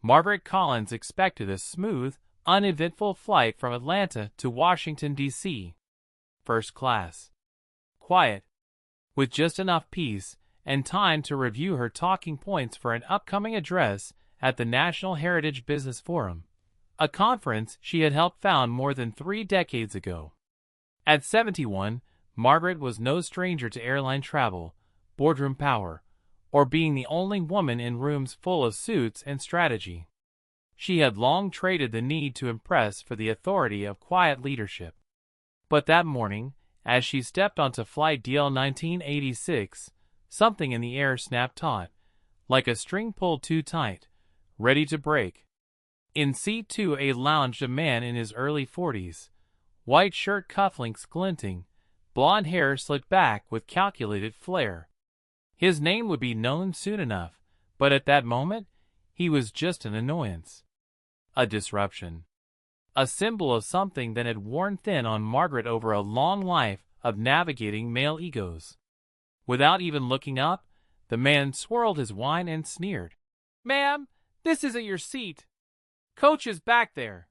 Margaret Collins expected a smooth, uneventful flight from Atlanta to Washington, D.C. First class. Quiet. With just enough peace and time to review her talking points for an upcoming address at the National Heritage Business Forum, a conference she had helped found more than 3 decades ago. At 71, Margaret was no stranger to airline travel, boardroom power, or being the only woman in rooms full of suits and strategy. She had long traded the need to impress for the authority of quiet leadership. But that morning, as she stepped onto Flight DL 1986, something in the air snapped taut, like a string pulled too tight, ready to break. In Seat 2A lounged a man in his early 40s, white shirt cufflinks glinting, blonde hair slicked back with calculated flair. His name would be known soon enough, but at that moment, he was just an annoyance. A disruption. A symbol of something that had worn thin on Margaret over a long life of navigating male egos. Without even looking up, the man swirled his wine and sneered. "Ma'am, this isn't your seat. Coach is back there."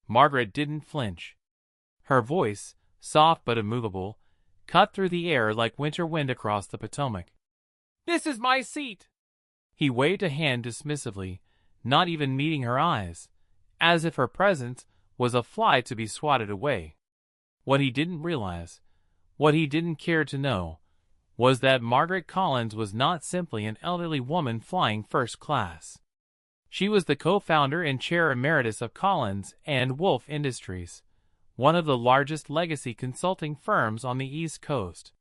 Margaret didn't flinch. Her voice, soft but immovable, cut through the air like winter wind across the Potomac. "This is my seat." He waved a hand dismissively, not even meeting her eyes, as if her presence was a fly to be swatted away. What he didn't realize, what he didn't care to know, was that Margaret Collins was not simply an elderly woman flying first class. She was the co-founder and chair emeritus of Collins and Wolfe Industries, one of the largest legacy consulting firms on the East Coast.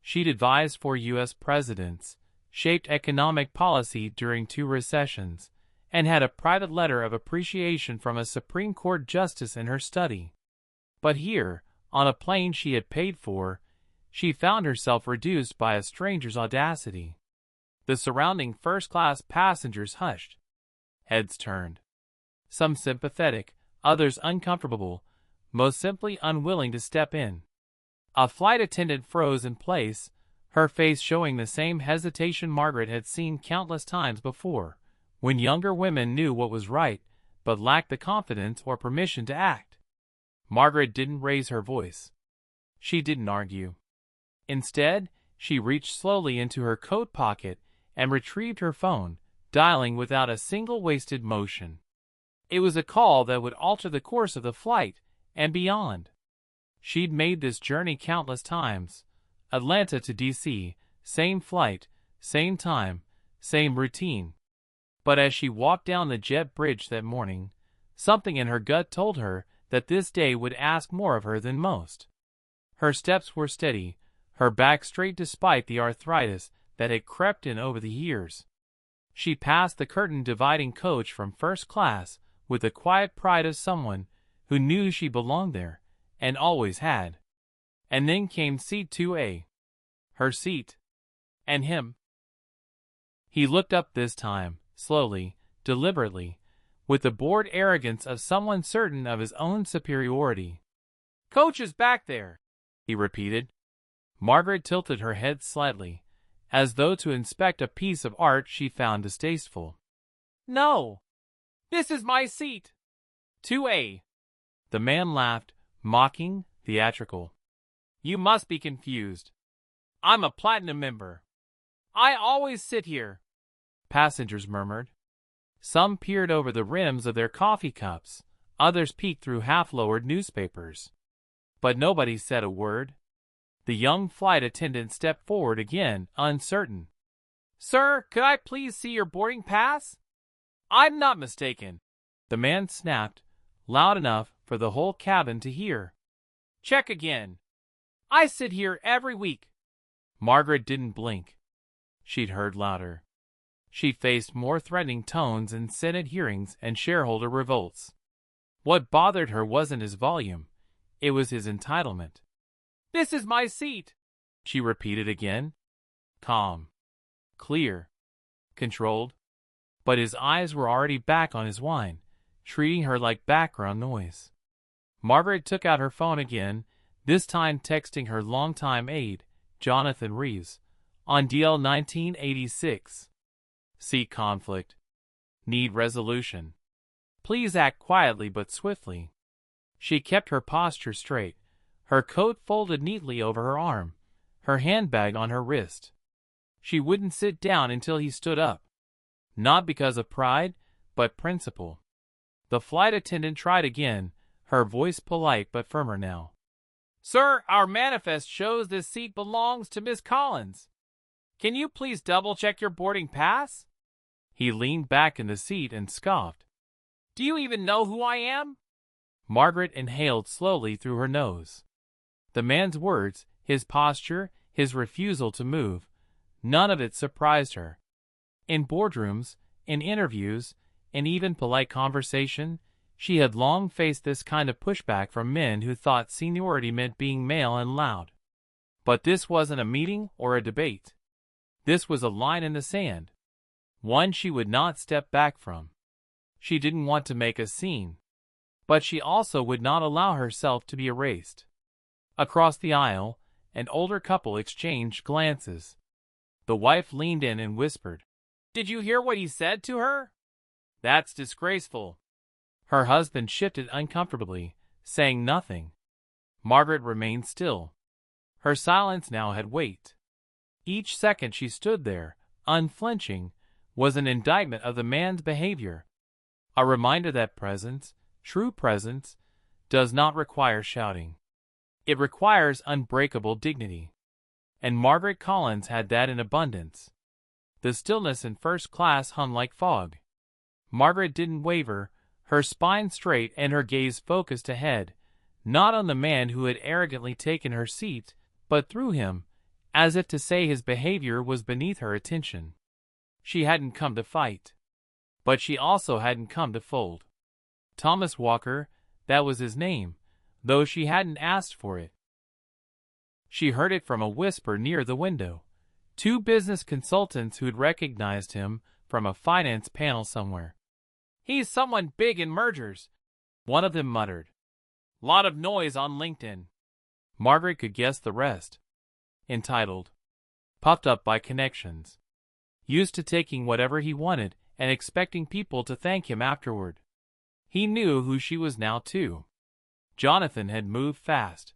She'd advised 4 U.S. presidents, shaped economic policy during 2 recessions, and had a private letter of appreciation from a Supreme Court justice in her study. But here, on a plane she had paid for, she found herself reduced by a stranger's audacity. The surrounding first-class passengers hushed. Heads turned. Some sympathetic, others uncomfortable, most simply unwilling to step in. A flight attendant froze in place, her face showing the same hesitation Margaret had seen countless times before, when younger women knew what was right, but lacked the confidence or permission to act. Margaret didn't raise her voice. She didn't argue. Instead, she reached slowly into her coat pocket and retrieved her phone, dialing without a single wasted motion. It was a call that would alter the course of the flight and beyond. She'd made this journey countless times. Atlanta to D.C., same flight, same time, same routine. But as she walked down the jet bridge that morning, something in her gut told her that this day would ask more of her than most. Her steps were steady, her back straight despite the arthritis that had crept in over the years. She passed the curtain dividing coach from first class with the quiet pride of someone who knew she belonged there, and always had. And then came Seat 2A. Her seat. And him. He looked up this time, slowly, deliberately, with the bored arrogance of someone certain of his own superiority. "Coach is back there," he repeated. Margaret tilted her head slightly, as though to inspect a piece of art she found distasteful. "No. This is my seat. 2A. The man laughed, mocking, theatrical. "You must be confused. I'm a platinum member. I always sit here," passengers murmured. Some peered over the rims of their coffee cups, others peeked through half-lowered newspapers. But nobody said a word. The young flight attendant stepped forward again, uncertain. "Sir, could I please see your boarding pass?" "I'm not mistaken," the man snapped, loud enough for the whole cabin to hear. "Check again. I sit here every week." Margaret didn't blink. She'd heard louder. She faced more threatening tones in Senate hearings and shareholder revolts. What bothered her wasn't his volume. It was his entitlement. "This is my seat," she repeated again. Calm. Clear. Controlled. But his eyes were already back on his wine, treating her like background noise. Margaret took out her phone again, this time texting her longtime aide, Jonathan Reeves, on DL 1986. "Seat conflict. Need resolution. Please act quietly but swiftly. She kept her posture straight, her coat folded neatly over her arm, her handbag on her wrist. She wouldn't sit down until he stood up. Not because of pride, but principle. The flight attendant tried again, her voice polite but firmer now. Sir, our manifest shows this seat belongs to Miss Collins. Can you please double-check your boarding pass? He leaned back in the seat and scoffed. Do you even know who I am? Margaret inhaled slowly through her nose. The man's words, his posture, his refusal to move, none of it surprised her. In boardrooms, in interviews, in even polite conversation, she had long faced this kind of pushback from men who thought seniority meant being male and loud. But this wasn't a meeting or a debate. This was a line in the sand. One she would not step back from. She didn't want to make a scene. But she also would not allow herself to be erased. Across the aisle, an older couple exchanged glances. The wife leaned in and whispered, Did you hear what he said to her? That's disgraceful. Her husband shifted uncomfortably, saying nothing. Margaret remained still. Her silence now had weight. Each second she stood there, unflinching, was an indictment of the man's behavior. A reminder that presence, true presence, does not require shouting. It requires unbreakable dignity. And Margaret Collins had that in abundance. The stillness in first class hung like fog. Margaret didn't waver, her spine straight and her gaze focused ahead, not on the man who had arrogantly taken her seat, but through him, as if to say his behavior was beneath her attention. She hadn't come to fight. But she also hadn't come to fold. Thomas Walker, that was his name, though she hadn't asked for it. She heard it from a whisper near the window. Two business consultants who'd recognized him from a finance panel somewhere. He's someone big in mergers, one of them muttered. Lot of noise on LinkedIn. Margaret could guess the rest. Entitled. Puffed up by connections. Used to taking whatever he wanted and expecting people to thank him afterward. He knew who she was now too. Jonathan had moved fast.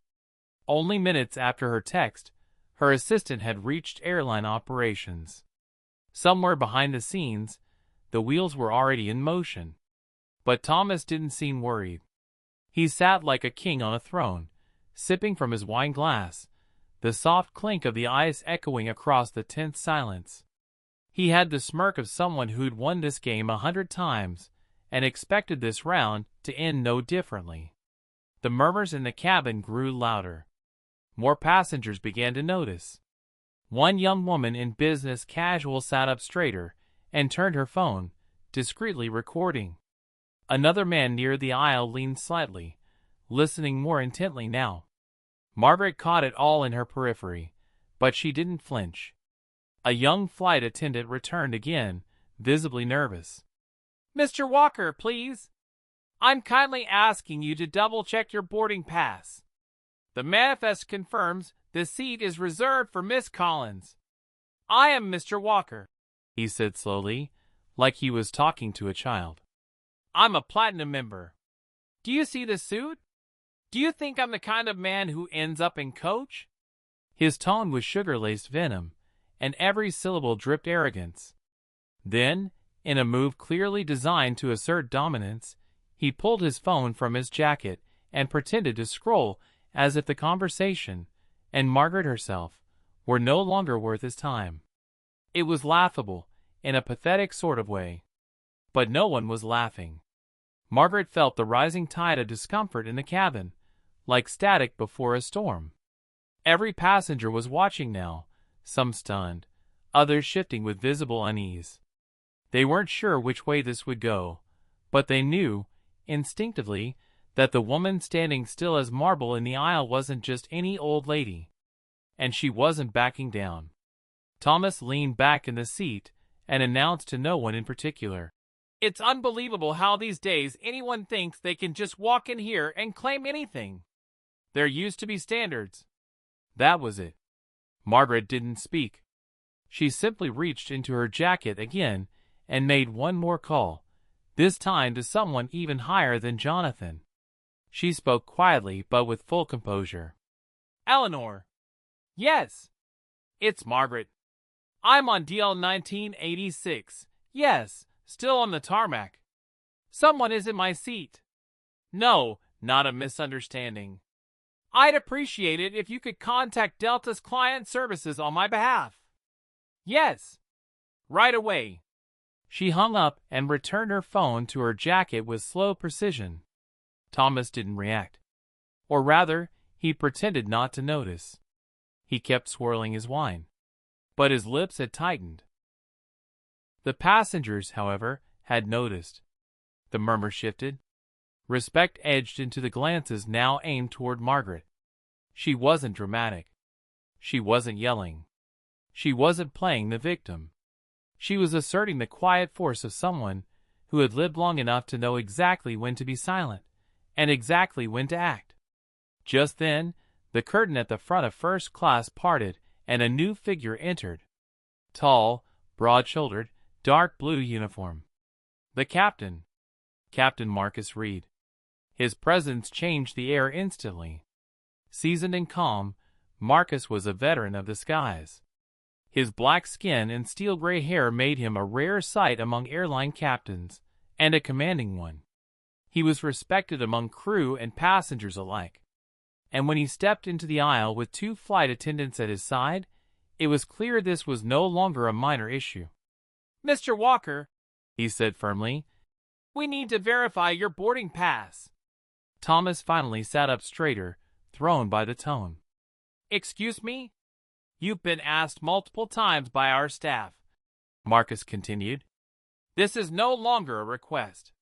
Only minutes after her text, her assistant had reached airline operations. Somewhere behind the scenes, the wheels were already in motion. But Thomas didn't seem worried. He sat like a king on a throne, sipping from his wine glass, the soft clink of the ice echoing across the tense silence. He had the smirk of someone who'd won this game 100 times and expected this round to end no differently. The murmurs in the cabin grew louder. More passengers began to notice. One young woman in business casual sat up straighter and turned her phone, discreetly recording. Another man near the aisle leaned slightly, listening more intently now. Margaret caught it all in her periphery, but she didn't flinch. A young flight attendant returned again, visibly nervous. Mr. Walker, please. I'm kindly asking you to double-check your boarding pass. The manifest confirms the seat is reserved for Miss Collins. I am Mr. Walker, he said slowly, like he was talking to a child. I'm a platinum member. Do you see the suit? Do you think I'm the kind of man who ends up in coach? His tone was sugar-laced venom, and every syllable dripped arrogance. Then, in a move clearly designed to assert dominance, he pulled his phone from his jacket and pretended to scroll as if the conversation, and Margaret herself, were no longer worth his time. It was laughable, in a pathetic sort of way. But no one was laughing. Margaret felt the rising tide of discomfort in the cabin, like static before a storm. Every passenger was watching now, some stunned, others shifting with visible unease. They weren't sure which way this would go, but they knew, instinctively, that the woman standing still as marble in the aisle wasn't just any old lady. And she wasn't backing down. Thomas leaned back in the seat and announced to no one in particular. It's unbelievable how these days anyone thinks they can just walk in here and claim anything. There used to be standards. That was it. Margaret didn't speak. She simply reached into her jacket again and made one more call, this time to someone even higher than Jonathan. She spoke quietly but with full composure. "Eleanor." "Yes." "It's Margaret. I'm on DL 1986. Yes, still on the tarmac. Someone is in my seat." "No, not a misunderstanding. I'd appreciate it if you could contact Delta's client services on my behalf." "Yes. Right away." She hung up and returned her phone to her jacket with slow precision. Thomas didn't react. Or rather, he pretended not to notice. He kept swirling his wine. But his lips had tightened. The passengers, however, had noticed. The murmur shifted. Respect edged into the glances now aimed toward Margaret. She wasn't dramatic. She wasn't yelling. She wasn't playing the victim. She was asserting the quiet force of someone who had lived long enough to know exactly when to be silent and exactly when to act. Just then, the curtain at the front of first class parted and a new figure entered. Tall, broad-shouldered, dark blue uniform. The captain. Captain Marcus Reed. His presence changed the air instantly. Seasoned and calm, Marcus was a veteran of the skies. His black skin and steel-gray hair made him a rare sight among airline captains, and a commanding one. He was respected among crew and passengers alike. And when he stepped into the aisle with 2 flight attendants at his side, it was clear this was no longer a minor issue. "Mr. Walker," he said firmly, "we need to verify your boarding pass." Thomas finally sat up straighter, thrown by the tone. "Excuse me? You've been asked multiple times by our staff," Marcus continued. "This is no longer a request.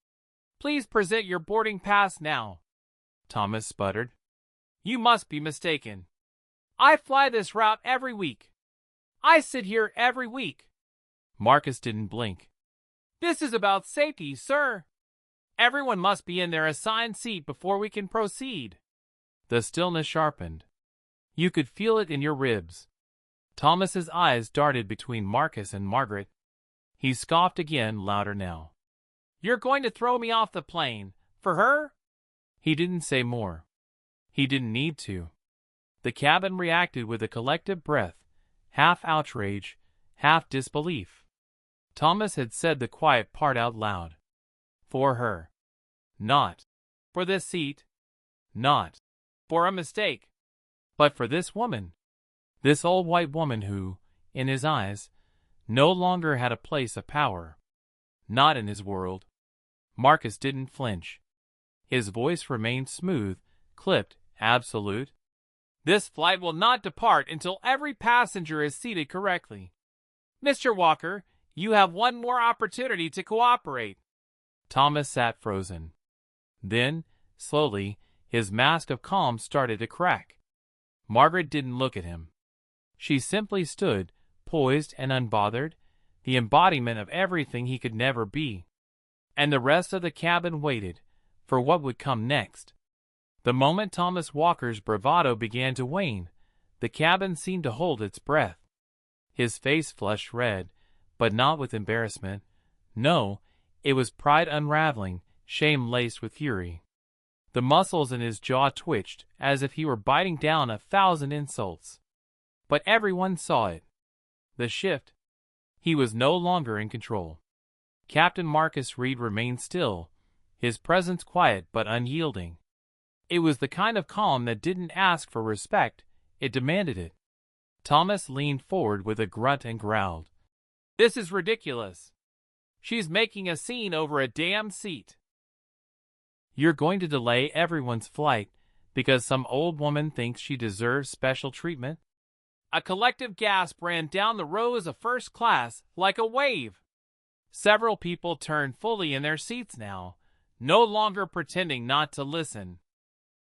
Please present your boarding pass now." Thomas sputtered. "You must be mistaken. I fly this route every week. I sit here every week." Marcus didn't blink. "This is about safety, sir. Everyone must be in their assigned seat before we can proceed." The stillness sharpened. You could feel it in your ribs. Thomas's eyes darted between Marcus and Margaret. He scoffed again, louder now. "You're going to throw me off the plane, for her?" He didn't say more. He didn't need to. The cabin reacted with a collective breath, half outrage, half disbelief. Thomas had said the quiet part out loud. For her. Not for this seat. Not for a mistake. But for this woman. This old white woman who, in his eyes, no longer had a place of power. Not in his world. Marcus didn't flinch. His voice remained smooth, clipped, absolute. "This flight will not depart until every passenger is seated correctly. Mr. Walker, you have one more opportunity to cooperate." Thomas sat frozen. Then, slowly, his mask of calm started to crack. Margaret didn't look at him. She simply stood, poised and unbothered, the embodiment of everything he could never be. And the rest of the cabin waited for what would come next. The moment Thomas Walker's bravado began to wane, the cabin seemed to hold its breath. His face flushed red, but not with embarrassment. No, it was pride unraveling, shame laced with fury. The muscles in his jaw twitched as if he were biting down 1,000 insults. But everyone saw it. The shift. He was no longer in control. Captain Marcus Reed remained still, his presence quiet but unyielding. It was the kind of calm that didn't ask for respect, it demanded it. Thomas leaned forward with a grunt and growled. "This is ridiculous. She's making a scene over a damn seat. You're going to delay everyone's flight because some old woman thinks she deserves special treatment?" A collective gasp ran down the rows of first class like a wave. Several people turned fully in their seats now, no longer pretending not to listen.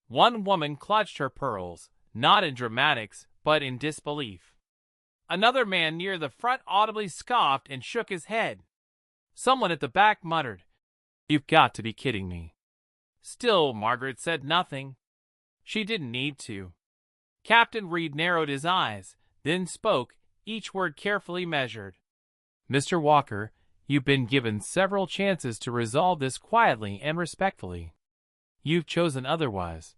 One woman clutched her pearls, not in dramatics, but in disbelief. Another man near the front audibly scoffed and shook his head. Someone at the back muttered, "You've got to be kidding me." Still, Margaret said nothing. She didn't need to. Captain Reed narrowed his eyes, then spoke, each word carefully measured. "Mr. Walker, You've been given several chances to resolve this quietly and respectfully. You've chosen otherwise.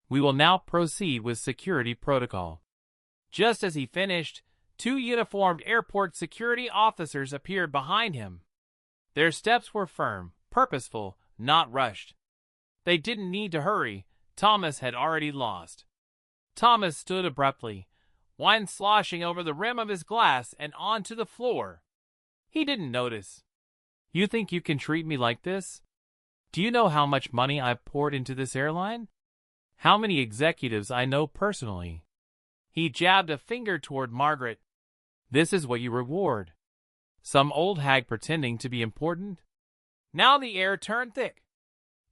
We will now proceed with security protocol." Just as he finished, 2 uniformed airport security officers appeared behind him. Their steps were firm, purposeful, not rushed. They didn't need to hurry. Thomas had already lost. Thomas stood abruptly, wine sloshing over the rim of his glass and onto the floor. He didn't notice. "You think you can treat me like this? Do you know how much money I've poured into this airline? How many executives I know personally?" He jabbed a finger toward Margaret. "This is what you reward. Some old hag pretending to be important?" Now the air turned thick.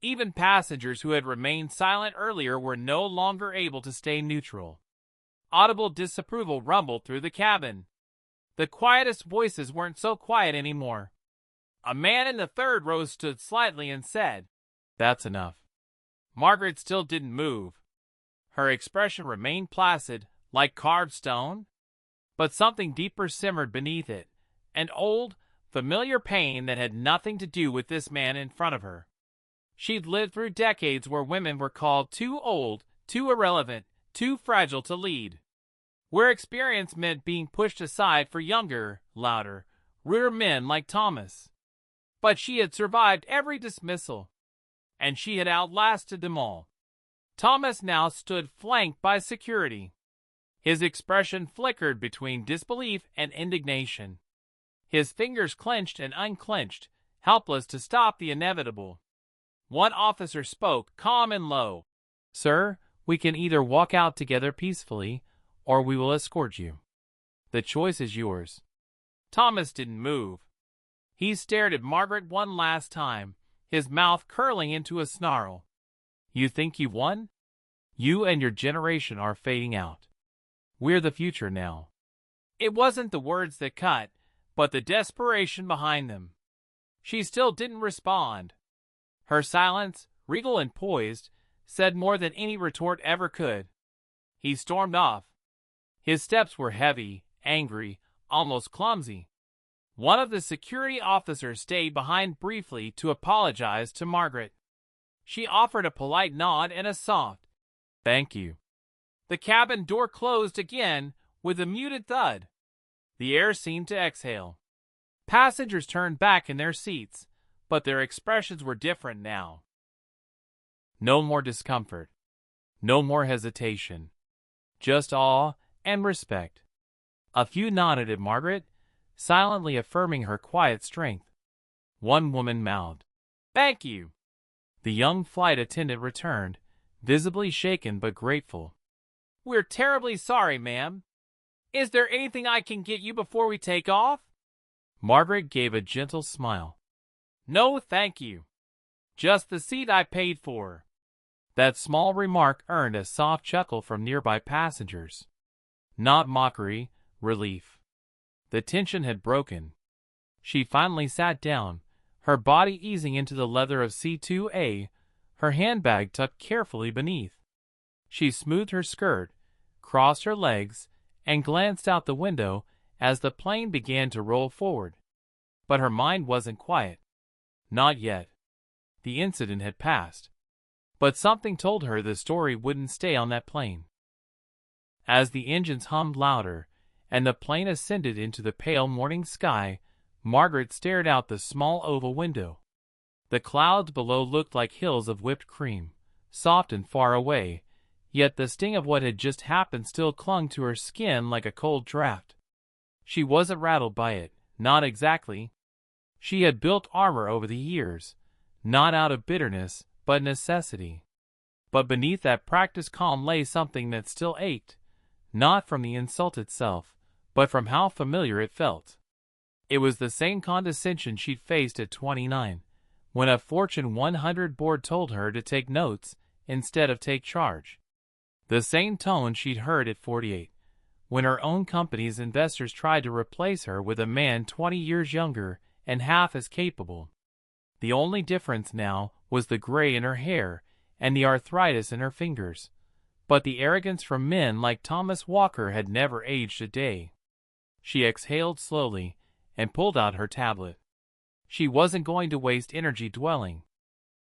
Even passengers who had remained silent earlier were no longer able to stay neutral. Audible disapproval rumbled through the cabin. The quietest voices weren't so quiet anymore. A man in the third row stood slightly and said, "That's enough." Margaret still didn't move. Her expression remained placid, like carved stone. But something deeper simmered beneath it, an old, familiar pain that had nothing to do with this man in front of her. She'd lived through decades where women were called too old, too irrelevant, too fragile to lead. Where experience meant being pushed aside for younger, louder, ruder men like Thomas. But she had survived every dismissal, and she had outlasted them all. Thomas now stood flanked by security. His expression flickered between disbelief and indignation. His fingers clenched and unclenched, helpless to stop the inevitable. One officer spoke, calm and low. "Sir, we can either walk out together peacefully, or we will escort you. The choice is yours." Thomas didn't move. He stared at Margaret one last time, his mouth curling into a snarl. "You think you've won? You and your generation are fading out. We're the future now." It wasn't the words that cut, but the desperation behind them. She still didn't respond. Her silence, regal and poised, said more than any retort ever could. He stormed off. His steps were heavy, angry, almost clumsy. One of the security officers stayed behind briefly to apologize to Margaret. She offered a polite nod and a soft, "Thank you." The cabin door closed again with a muted thud. The air seemed to exhale. Passengers turned back in their seats, but their expressions were different now. No more discomfort. No more hesitation. Just awe and respect. A few nodded at Margaret, silently affirming her quiet strength. One woman mouthed, "Thank you." The young flight attendant returned, visibly shaken but grateful. "We're terribly sorry, ma'am. Is there anything I can get you before we take off?" Margaret gave a gentle smile. "No, thank you. Just the seat I paid for." That small remark earned a soft chuckle from nearby passengers. Not mockery, relief. The tension had broken. She finally sat down, her body easing into the leather of C2A, her handbag tucked carefully beneath. She smoothed her skirt, crossed her legs, and glanced out the window as the plane began to roll forward. But her mind wasn't quiet. Not yet. The incident had passed. But something told her the story wouldn't stay on that plane. As the engines hummed louder, and the plane ascended into the pale morning sky, Margaret stared out the small oval window. The clouds below looked like hills of whipped cream, soft and far away, yet the sting of what had just happened still clung to her skin like a cold draft. She wasn't rattled by it, not exactly. She had built armor over the years, not out of bitterness, but necessity. But beneath that practiced calm lay something that still ached, not from the insult itself, but from how familiar it felt. It was the same condescension she'd faced at 29, when a Fortune 100 board told her to take notes instead of take charge. The same tone she'd heard at 48, when her own company's investors tried to replace her with a man 20 years younger and half as capable. The only difference now was the gray in her hair and the arthritis in her fingers, but the arrogance from men like Thomas Walker had never aged a day. She exhaled slowly and pulled out her tablet. She wasn't going to waste energy dwelling.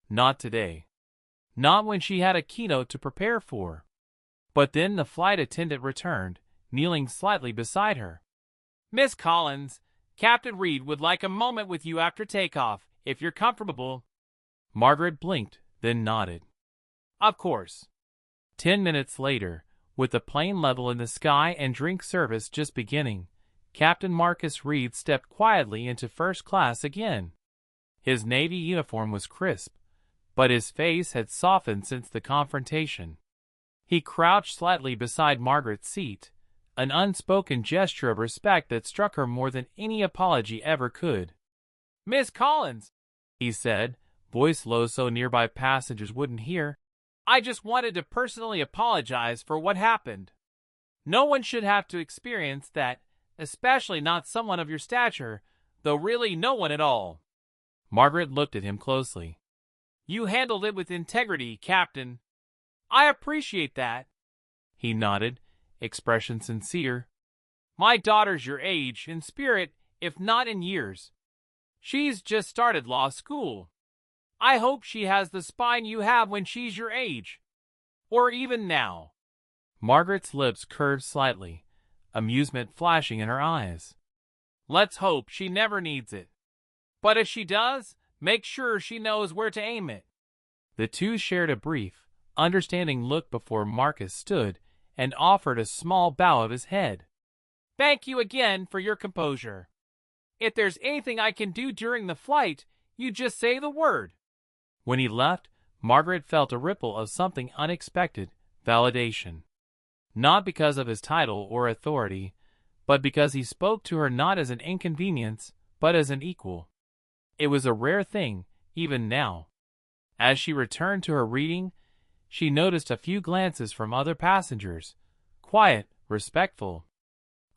Not today. Not when she had a keynote to prepare for. But then the flight attendant returned, kneeling slightly beside her. "Miss Collins, Captain Reed would like a moment with you after takeoff, if you're comfortable." Margaret blinked, then nodded. "Of course." 10 minutes later, with the plane level in the sky and drink service just beginning, Captain Marcus Reed stepped quietly into first class again. His Navy uniform was crisp, but his face had softened since the confrontation. He crouched slightly beside Margaret's seat, an unspoken gesture of respect that struck her more than any apology ever could. "Miss Collins," he said, voice low so nearby passengers wouldn't hear, "I just wanted to personally apologize for what happened. No one should have to experience that, especially not someone of your stature, though really no one at all." Margaret looked at him closely. "You handled it with integrity, Captain. I appreciate that." He nodded, expression sincere. "My daughter's your age, in spirit, if not in years. She's just started law school. I hope she has the spine you have when she's your age. Or even now." Margaret's lips curved slightly, amusement flashing in her eyes. "Let's hope she never needs it. But if she does, make sure she knows where to aim it." The two shared a brief, understanding look before Marcus stood and offered a small bow of his head. "Thank you again for your composure. If there's anything I can do during the flight, you just say the word." When he left, Margaret felt a ripple of something unexpected, validation. Not because of his title or authority, but because he spoke to her not as an inconvenience, but as an equal. It was a rare thing, even now. As she returned to her reading, she noticed a few glances from other passengers, quiet, respectful.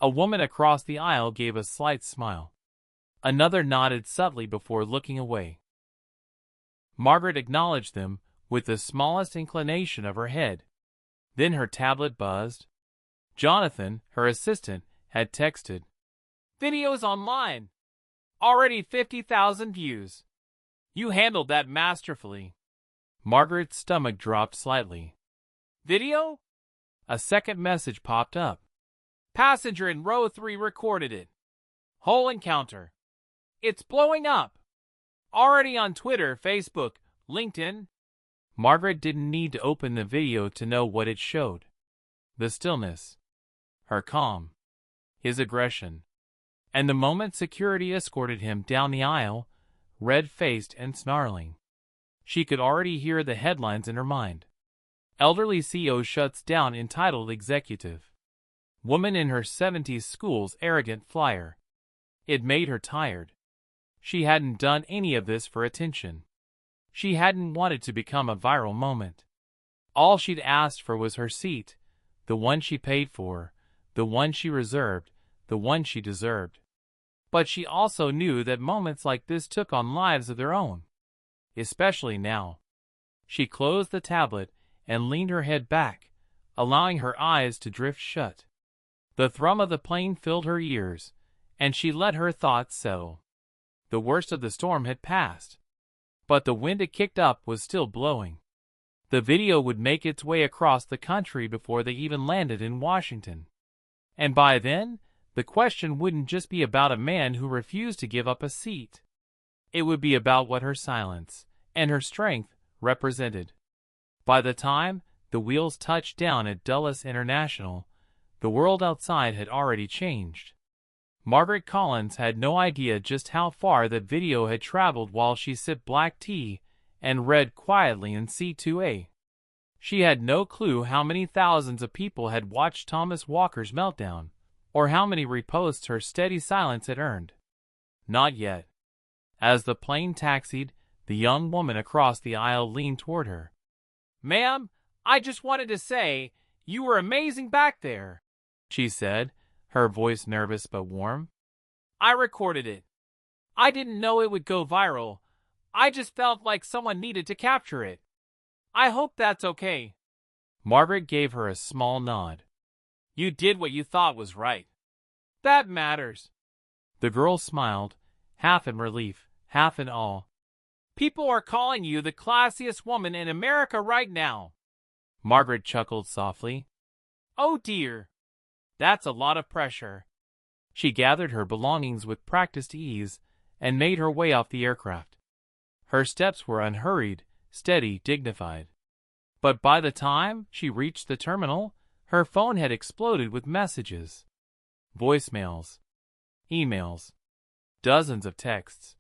A woman across the aisle gave a slight smile. Another nodded subtly before looking away. Margaret acknowledged them with the smallest inclination of her head. Then her tablet buzzed. Jonathan, her assistant, had texted. "Video's online. Already 50,000 views. You handled that masterfully." Margaret's stomach dropped slightly. "Video?" A second message popped up. "Passenger in row 3 recorded it. Whole encounter. It's blowing up. Already on Twitter, Facebook, LinkedIn." Margaret didn't need to open the video to know what it showed. The stillness. Her calm. His aggression. And the moment security escorted him down the aisle, red-faced and snarling. She could already hear the headlines in her mind. Elderly CEO shuts down entitled executive. Woman in her 70s schools arrogant flyer. It made her tired. She hadn't done any of this for attention. She hadn't wanted to become a viral moment. All she'd asked for was her seat, the one she paid for, the one she reserved, the one she deserved. But she also knew that moments like this took on lives of their own. Especially now. She closed the tablet and leaned her head back, allowing her eyes to drift shut. The thrum of the plane filled her ears, and she let her thoughts settle. The worst of the storm had passed. But the wind it kicked up was still blowing. The video would make its way across the country before they even landed in Washington. And by then, the question wouldn't just be about a man who refused to give up a seat. It would be about what her silence and her strength represented. By the time the wheels touched down at Dulles International, the world outside had already changed. Margaret Collins had no idea just how far that video had traveled while she sipped black tea and read quietly in C2A. She had no clue how many thousands of people had watched Thomas Walker's meltdown, or how many reposts her steady silence had earned. Not yet. As the plane taxied, the young woman across the aisle leaned toward her. "Ma'am, I just wanted to say, you were amazing back there," she said, her voice nervous but warm. "I recorded it. I didn't know it would go viral. I just felt like someone needed to capture it. I hope that's okay." Margaret gave her a small nod. "You did what you thought was right. That matters." The girl smiled, half in relief, half in awe. "People are calling you the classiest woman in America right now." Margaret chuckled softly. "Oh dear. That's a lot of pressure." She gathered her belongings with practiced ease and made her way off the aircraft. Her steps were unhurried, steady, dignified. But by the time she reached the terminal, her phone had exploded with messages. Voicemails. Emails. Dozens of texts.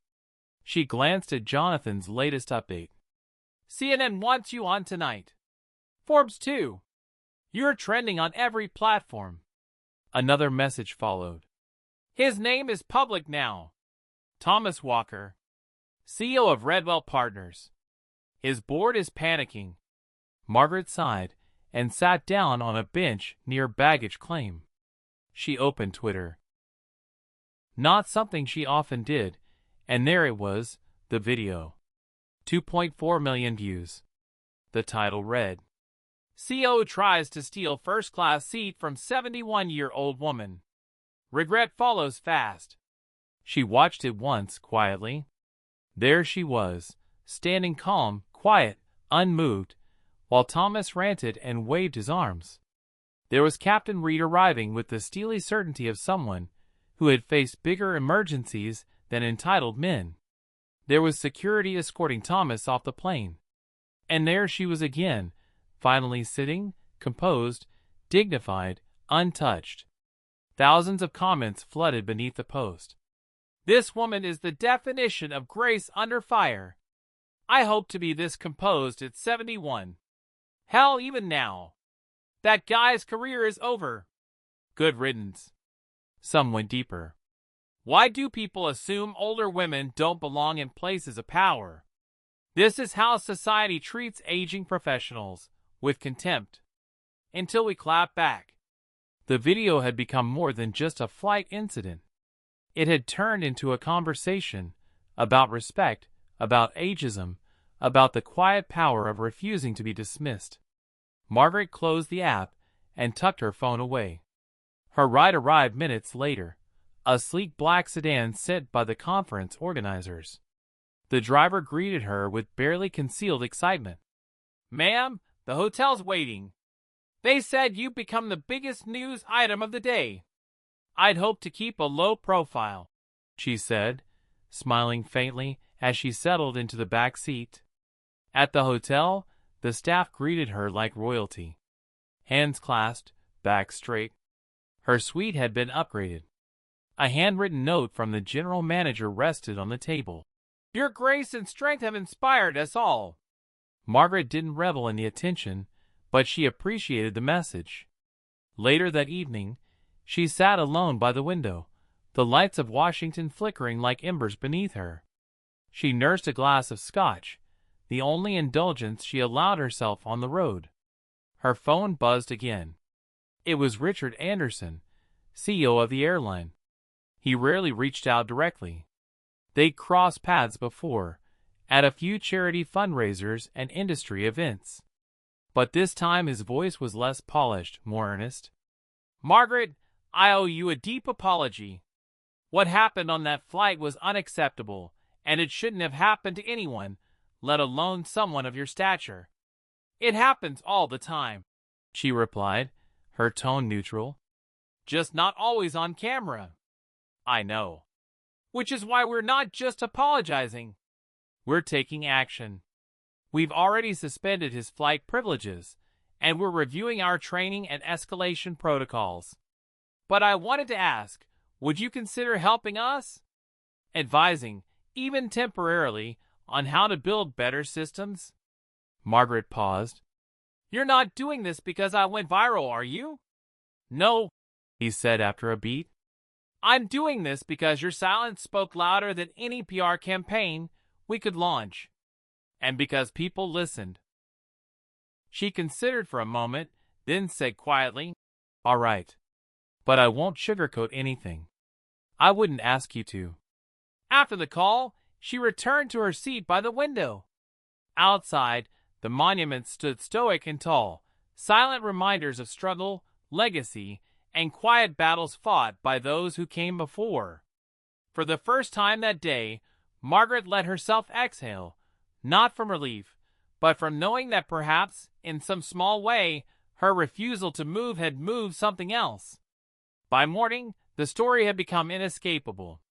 She glanced at Jonathan's latest update. "CNN wants you on tonight. Forbes too. You're trending on every platform." Another message followed. "His name is public now. Thomas Walker, CEO of Redwell Partners. His board is panicking." Margaret sighed and sat down on a bench near baggage claim. She opened Twitter. Not something she often did, and there it was, the video. 2.4 million views. The title read, "CEO tries to steal first-class seat from 71-year-old woman. Regret follows fast." She watched it once, quietly. There she was, standing calm, quiet, unmoved, while Thomas ranted and waved his arms. There was Captain Reed arriving with the steely certainty of someone who had faced bigger emergencies than entitled men. There was security escorting Thomas off the plane. And there she was again, finally sitting, composed, dignified, untouched. Thousands of comments flooded beneath the post. "This woman is the definition of grace under fire. I hope to be this composed at 71. Hell, even now. That guy's career is over. Good riddance." Some went deeper. "Why do people assume older women don't belong in places of power? This is how society treats aging professionals, with contempt. Until we clap back." The video had become more than just a flight incident. It had turned into a conversation about respect, about ageism, about the quiet power of refusing to be dismissed. Margaret closed the app and tucked her phone away. Her ride arrived minutes later, a sleek black sedan sent by the conference organizers. The driver greeted her with barely concealed excitement. "Ma'am, the hotel's waiting. They said you've become the biggest news item of the day. I'd hoped to keep a low profile," she said, smiling faintly as she settled into the back seat. At the hotel, the staff greeted her like royalty. Hands clasped, back straight. Her suite had been upgraded. A handwritten note from the general manager rested on the table. "Your grace and strength have inspired us all." Margaret didn't revel in the attention, but she appreciated the message. Later that evening, she sat alone by the window, the lights of Washington flickering like embers beneath her. She nursed a glass of scotch, the only indulgence she allowed herself on the road. Her phone buzzed again. It was Richard Anderson, CEO of the airline. He rarely reached out directly. They'd crossed paths before, at a few charity fundraisers and industry events. But this time his voice was less polished, more earnest. "Margaret, I owe you a deep apology. What happened on that flight was unacceptable, and it shouldn't have happened to anyone, let alone someone of your stature. It happens all the time," she replied, her tone neutral. "Just not always on camera." "I know. Which is why we're not just apologizing. We're taking action. We've already suspended his flight privileges, and we're reviewing our training and escalation protocols. But I wanted to ask, would you consider helping us? Advising, even temporarily, on how to build better systems?" Margaret paused. "You're not doing this because I went viral, are you?" "No," he said after a beat. "I'm doing this because your silence spoke louder than any PR campaign we could launch. And because people listened." She considered for a moment, then said quietly, "All right. But I won't sugarcoat anything. I wouldn't ask you to." After the call, she returned to her seat by the window. Outside, the monuments stood stoic and tall, silent reminders of struggle, legacy, and quiet battles fought by those who came before. For the first time that day, Margaret let herself exhale, not from relief, but from knowing that perhaps, in some small way, her refusal to move had moved something else. By morning, the story had become inescapable.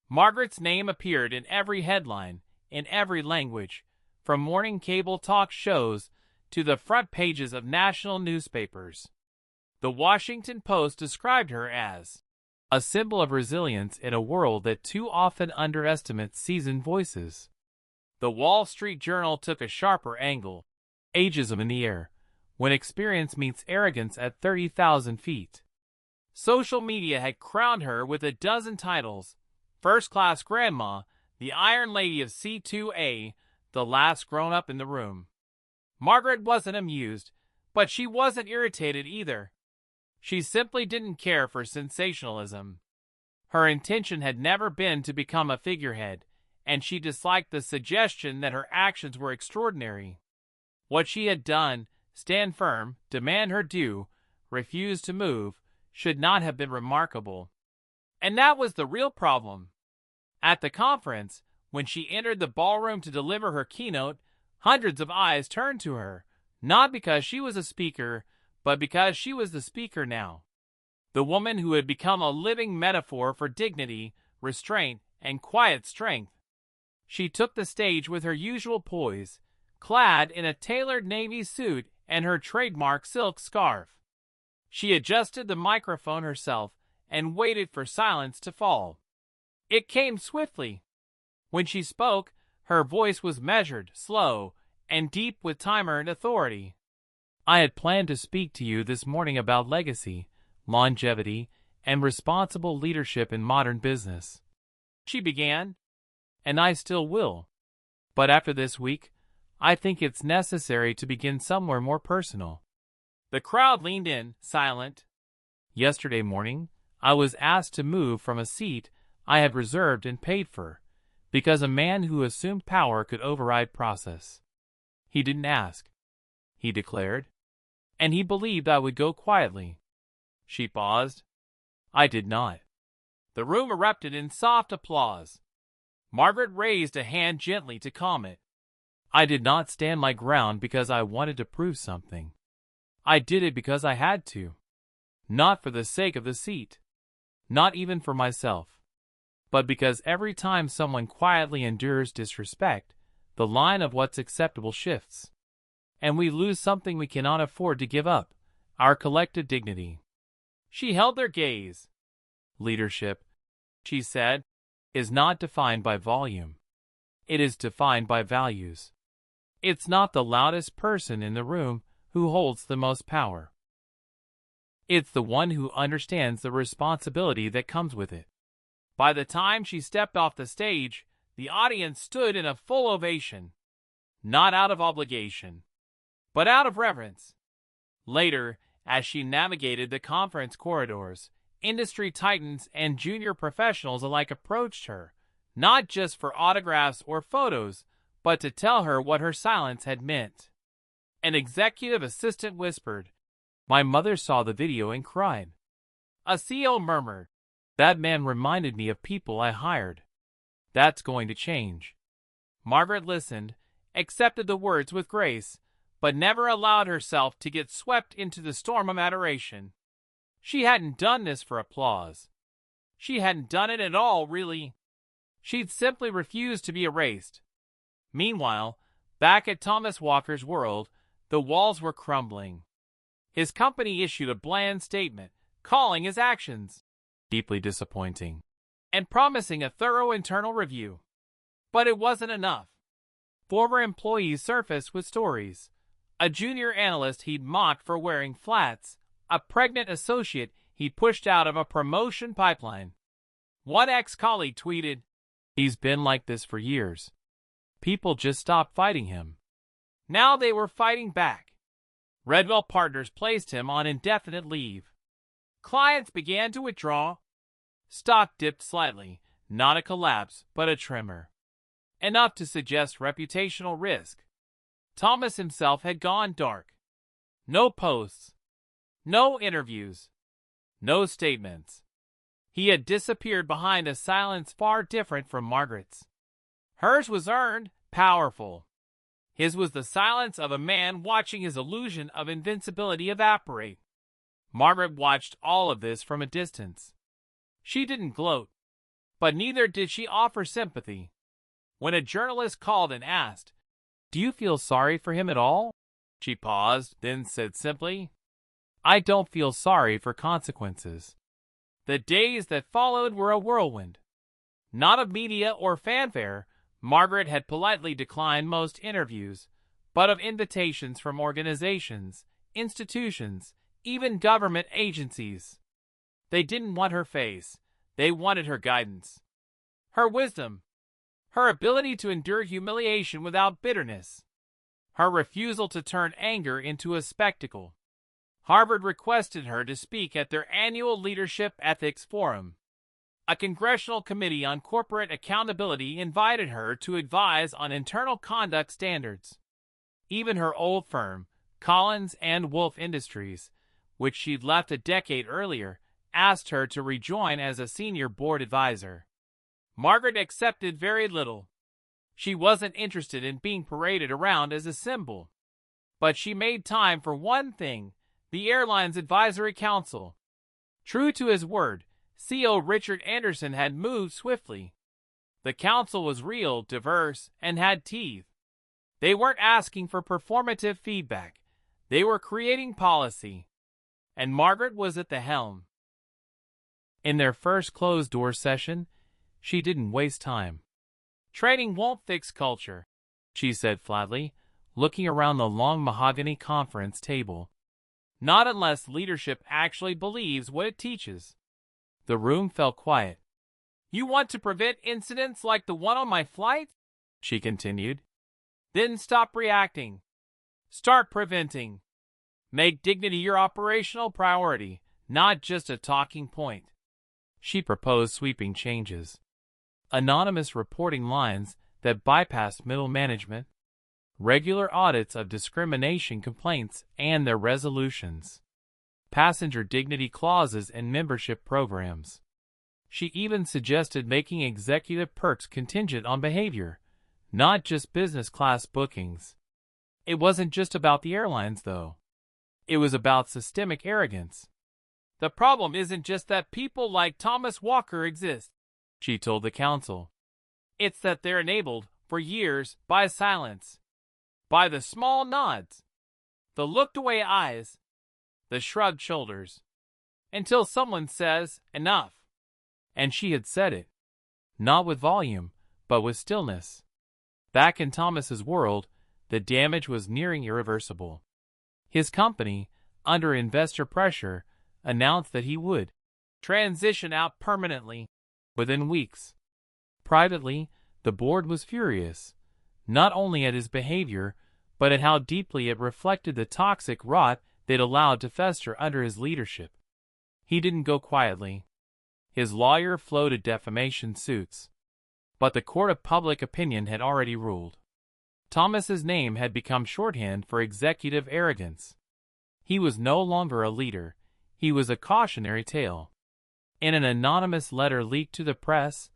Margaret's name appeared in every headline, in every language, from morning cable talk shows to the front pages of national newspapers. The Washington Post described her as a symbol of resilience in a world that too often underestimates seasoned voices. The Wall Street Journal took a sharper angle. Ageism in the air, when experience meets arrogance at 30,000 feet. Social media had crowned her with a dozen titles: First Class Grandma, the Iron Lady of C2A, the last grown-up in the room. Margaret wasn't amused, but she wasn't irritated either. She simply didn't care for sensationalism. Her intention had never been to become a figurehead, and she disliked the suggestion that her actions were extraordinary. What she had done, stand firm, demand her due, refuse to move, should not have been remarkable. And that was the real problem. At the conference, when she entered the ballroom to deliver her keynote, hundreds of eyes turned to her, not because she was a speaker, but because she was the speaker now. The woman who had become a living metaphor for dignity, restraint, and quiet strength. She took the stage with her usual poise, clad in a tailored navy suit and her trademark silk scarf. She adjusted the microphone herself and waited for silence to fall. It came swiftly. When she spoke, her voice was measured, slow, and deep with timer and authority. I had planned to speak to you this morning about legacy, longevity, and responsible leadership in modern business. She began, and I still will. But after this week, I think it's necessary to begin somewhere more personal. The crowd leaned in, silent. Yesterday morning, I was asked to move from a seat I had reserved and paid for, because a man who assumed power could override process. He didn't ask, he declared, and he believed I would go quietly. She paused. I did not. The room erupted in soft applause. Margaret raised a hand gently to calm it. I did not stand my ground because I wanted to prove something. I did it because I had to. Not for the sake of the seat. Not even for myself. But because every time someone quietly endures disrespect, the line of what's acceptable shifts. And we lose something we cannot afford to give up, our collective dignity. She held their gaze. Leadership, she said, is not defined by volume. It is defined by values. It's not the loudest person in the room who holds the most power. It's the one who understands the responsibility that comes with it. By the time she stepped off the stage, the audience stood in a full ovation. Not out of obligation, but out of reverence. Later, as she navigated the conference corridors, industry titans and junior professionals alike approached her, not just for autographs or photos, but to tell her what her silence had meant. An executive assistant whispered, "My mother saw the video and cried." A CEO murmured, "That man reminded me of people I hired. That's going to change." Margaret listened, accepted the words with grace, but never allowed herself to get swept into the storm of adoration. She hadn't done this for applause. She hadn't done it at all, really. She'd simply refused to be erased. Meanwhile, back at Thomas Walker's world, the walls were crumbling. His company issued a bland statement, calling his actions deeply disappointing, and promising a thorough internal review. But it wasn't enough. Former employees surfaced with stories. A junior analyst he'd mocked for wearing flats, a pregnant associate he'd pushed out of a promotion pipeline. One ex-colleague tweeted, "He's been like this for years. People just stopped fighting him." Now they were fighting back. Redwell Partners placed him on indefinite leave. Clients began to withdraw. Stock dipped slightly, not a collapse, but a tremor. Enough to suggest reputational risk. Thomas himself had gone dark. No posts. No interviews. No statements. He had disappeared behind a silence far different from Margaret's. Hers was earned, powerful. His was the silence of a man watching his illusion of invincibility evaporate. Margaret watched all of this from a distance. She didn't gloat, but neither did she offer sympathy. When a journalist called and asked, "Do you feel sorry for him at all?" she paused, then said simply, "I don't feel sorry for consequences." The days that followed were a whirlwind. Not of media or fanfare, Margaret had politely declined most interviews, but of invitations from organizations, institutions, even government agencies. They didn't want her face, they wanted her guidance. Her wisdom, her ability to endure humiliation without bitterness, her refusal to turn anger into a spectacle. Harvard requested her to speak at their annual Leadership Ethics Forum. A congressional committee on corporate accountability invited her to advise on internal conduct standards. Even her old firm, Collins and Wolf Industries, which she'd left a decade earlier, asked her to rejoin as a senior board advisor. Margaret accepted very little. She wasn't interested in being paraded around as a symbol. But she made time for one thing: the airline's advisory council. True to his word, CEO Richard Anderson had moved swiftly. The council was real, diverse, and had teeth. They weren't asking for performative feedback. They were creating policy. And Margaret was at the helm. In their first closed-door session, she didn't waste time. "Training won't fix culture," she said flatly, looking around the long mahogany conference table. "Not unless leadership actually believes what it teaches." The room fell quiet. "You want to prevent incidents like the one on my flight?" she continued. "Then stop reacting. Start preventing. Make dignity your operational priority, not just a talking point." She proposed sweeping changes. Anonymous reporting lines that bypassed middle management, regular audits of discrimination complaints and their resolutions, passenger dignity clauses and membership programs. She even suggested making executive perks contingent on behavior, not just business class bookings. It wasn't just about the airlines, though. It was about systemic arrogance. "The problem isn't just that people like Thomas Walker exist," she told the council. "It's that they're enabled, for years, by silence. By the small nods, the looked-away eyes, the shrugged shoulders, until someone says, 'Enough.'" And she had said it. Not with volume, but with stillness. Back in Thomas's world, the damage was nearing irreversible. His company, under investor pressure, announced that he would transition out permanently within weeks. Privately, the board was furious, not only at his behavior, but at how deeply it reflected the toxic rot they'd allowed to fester under his leadership. He didn't go quietly. His lawyer floated defamation suits. But the court of public opinion had already ruled. Thomas's name had become shorthand for executive arrogance. He was no longer a leader. He was a cautionary tale. In an anonymous letter leaked to the press,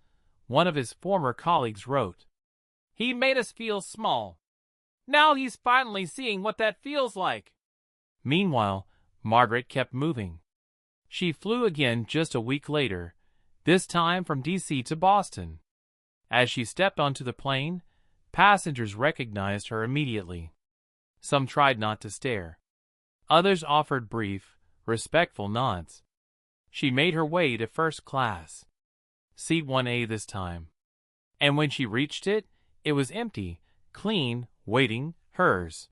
one of his former colleagues wrote, "He made us feel small. Now he's finally seeing what that feels like." Meanwhile, Margaret kept moving. She flew again just a week later, this time from D.C. to Boston. As she stepped onto the plane, passengers recognized her immediately. Some tried not to stare. Others offered brief, respectful nods. She made her way to first class. Seat 1A this time. And when she reached it, it was empty, clean, waiting, hers.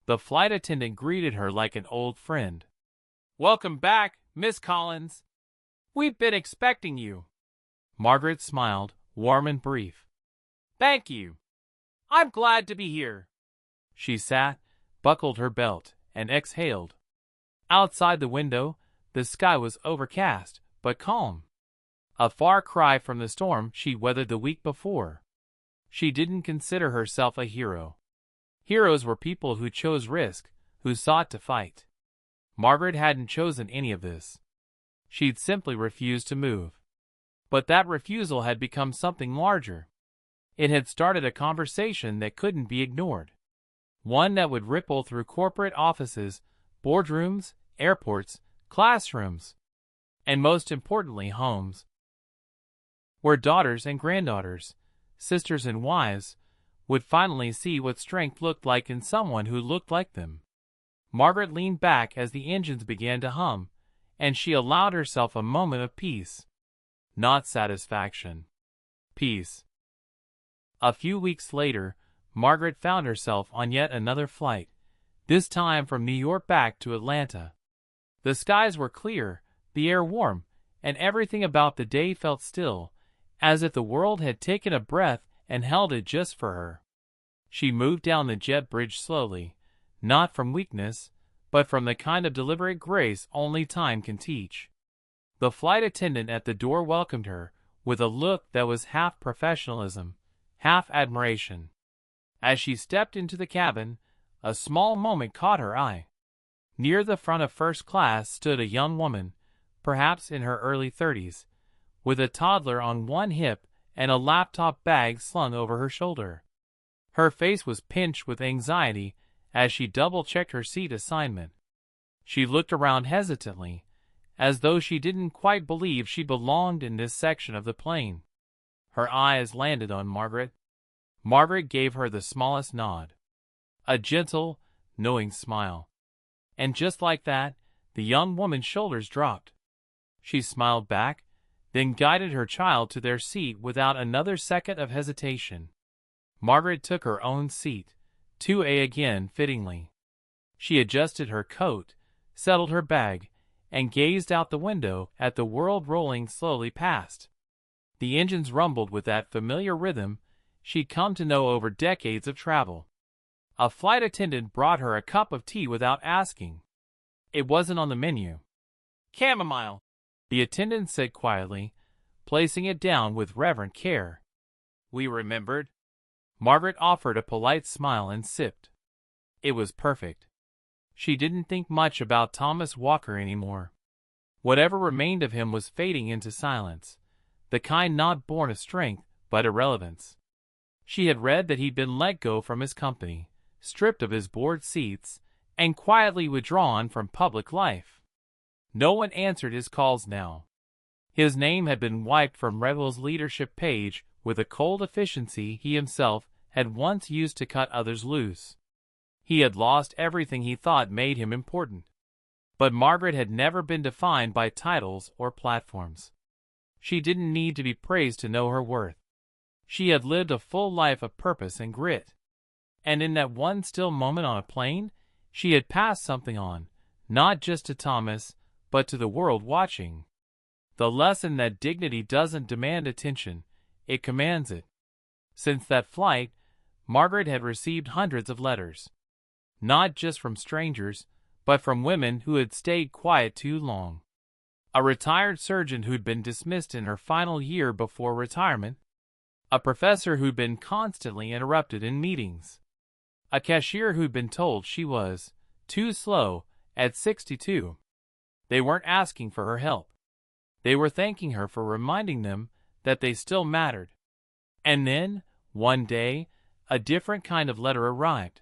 The flight attendant greeted her like an old friend. "Welcome back, Miss Collins. We've been expecting you." Margaret smiled, warm and brief. "Thank you. I'm glad to be here." She sat, buckled her belt, and exhaled. Outside the window, the sky was overcast, but calm. A far cry from the storm she'd weathered the week before. She didn't consider herself a hero. Heroes were people who chose risk, who sought to fight. Margaret hadn't chosen any of this. She'd simply refused to move. But that refusal had become something larger. It had started a conversation that couldn't be ignored. One that would ripple through corporate offices, boardrooms, airports, classrooms, and most importantly, homes, where daughters and granddaughters, sisters and wives, would finally see what strength looked like in someone who looked like them. Margaret leaned back as the engines began to hum, and she allowed herself a moment of peace. Not satisfaction. Peace. A few weeks later, Margaret found herself on yet another flight, this time from New York back to Atlanta. The skies were clear, the air warm, and everything about the day felt still, as if the world had taken a breath and held it just for her. She moved down the jet bridge slowly, not from weakness, but from the kind of deliberate grace only time can teach. The flight attendant at the door welcomed her, with a look that was half professionalism, half admiration. As she stepped into the cabin, a small moment caught her eye. Near the front of first class stood a young woman, perhaps in her early 30s, with a toddler on one hip and a laptop bag slung over her shoulder. Her face was pinched with anxiety as she double-checked her seat assignment. She looked around hesitantly, as though she didn't quite believe she belonged in this section of the plane. Her eyes landed on Margaret. Margaret gave her the smallest nod. A gentle, knowing smile. And just like that, the young woman's shoulders dropped. She smiled back, then guided her child to their seat without another second of hesitation. Margaret took her own seat, 2A again fittingly. She adjusted her coat, settled her bag, and gazed out the window at the world rolling slowly past. The engines rumbled with that familiar rhythm she'd come to know over decades of travel. A flight attendant brought her a cup of tea without asking. It wasn't on the menu. "Chamomile," the attendant said quietly, placing it down with reverent care. "We remembered." Margaret offered a polite smile and sipped. It was perfect. She didn't think much about Thomas Walker anymore. Whatever remained of him was fading into silence, the kind not born of strength, but irrelevance. She had read that he'd been let go from his company, stripped of his board seats, and quietly withdrawn from public life. No one answered his calls now. His name had been wiped from Revel's leadership page with a cold efficiency he himself had once used to cut others loose. He had lost everything he thought made him important. But Margaret had never been defined by titles or platforms. She didn't need to be praised to know her worth. She had lived a full life of purpose and grit. And in that one still moment on a plane, she had passed something on, not just to Thomas, but to the world watching. The lesson that dignity doesn't demand attention, it commands it. Since that flight, Margaret had received hundreds of letters. Not just from strangers, but from women who had stayed quiet too long. A retired surgeon who'd been dismissed in her final year before retirement. A professor who'd been constantly interrupted in meetings. A cashier who'd been told she was too slow at 62. They weren't asking for her help. They were thanking her for reminding them that they still mattered. And then, one day, a different kind of letter arrived.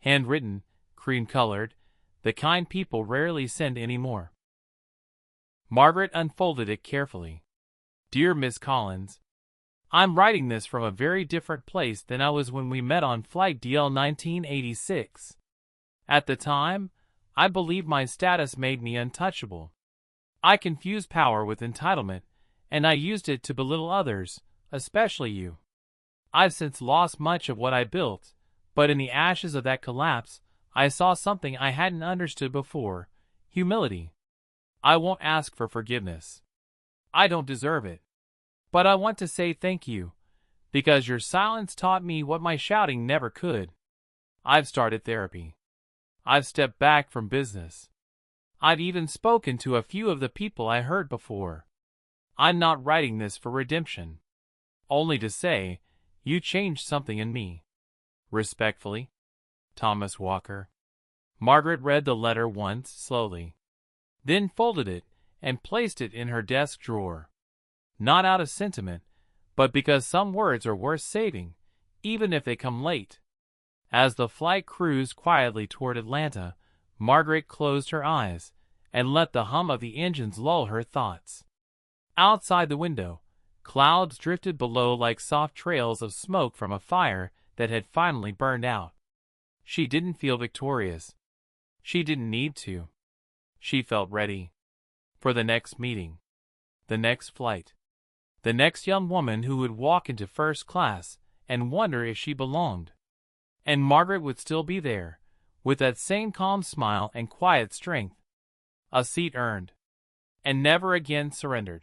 Handwritten, cream-colored, the kind people rarely send anymore. Margaret unfolded it carefully. "Dear Miss Collins, I'm writing this from a very different place than I was when we met on Flight DL 1986. At the time, I believed my status made me untouchable. I confused power with entitlement, and I used it to belittle others, especially you. I've since lost much of what I built, but in the ashes of that collapse, I saw something I hadn't understood before: humility. I won't ask for forgiveness. I don't deserve it. But I want to say thank you, because your silence taught me what my shouting never could. I've started therapy. I've stepped back from business. I've even spoken to a few of the people I hurt before. I'm not writing this for redemption. Only to say, you changed something in me. Respectfully, Thomas Walker." Margaret read the letter once slowly, then folded it and placed it in her desk drawer. Not out of sentiment, but because some words are worth saving, even if they come late. As the flight cruised quietly toward Atlanta, Margaret closed her eyes and let the hum of the engines lull her thoughts. Outside the window, clouds drifted below like soft trails of smoke from a fire that had finally burned out. She didn't feel victorious. She didn't need to. She felt ready. For the next meeting. The next flight. The next young woman who would walk into first class and wonder if she belonged. And Margaret would still be there, with that same calm smile and quiet strength. A seat earned. And never again surrendered.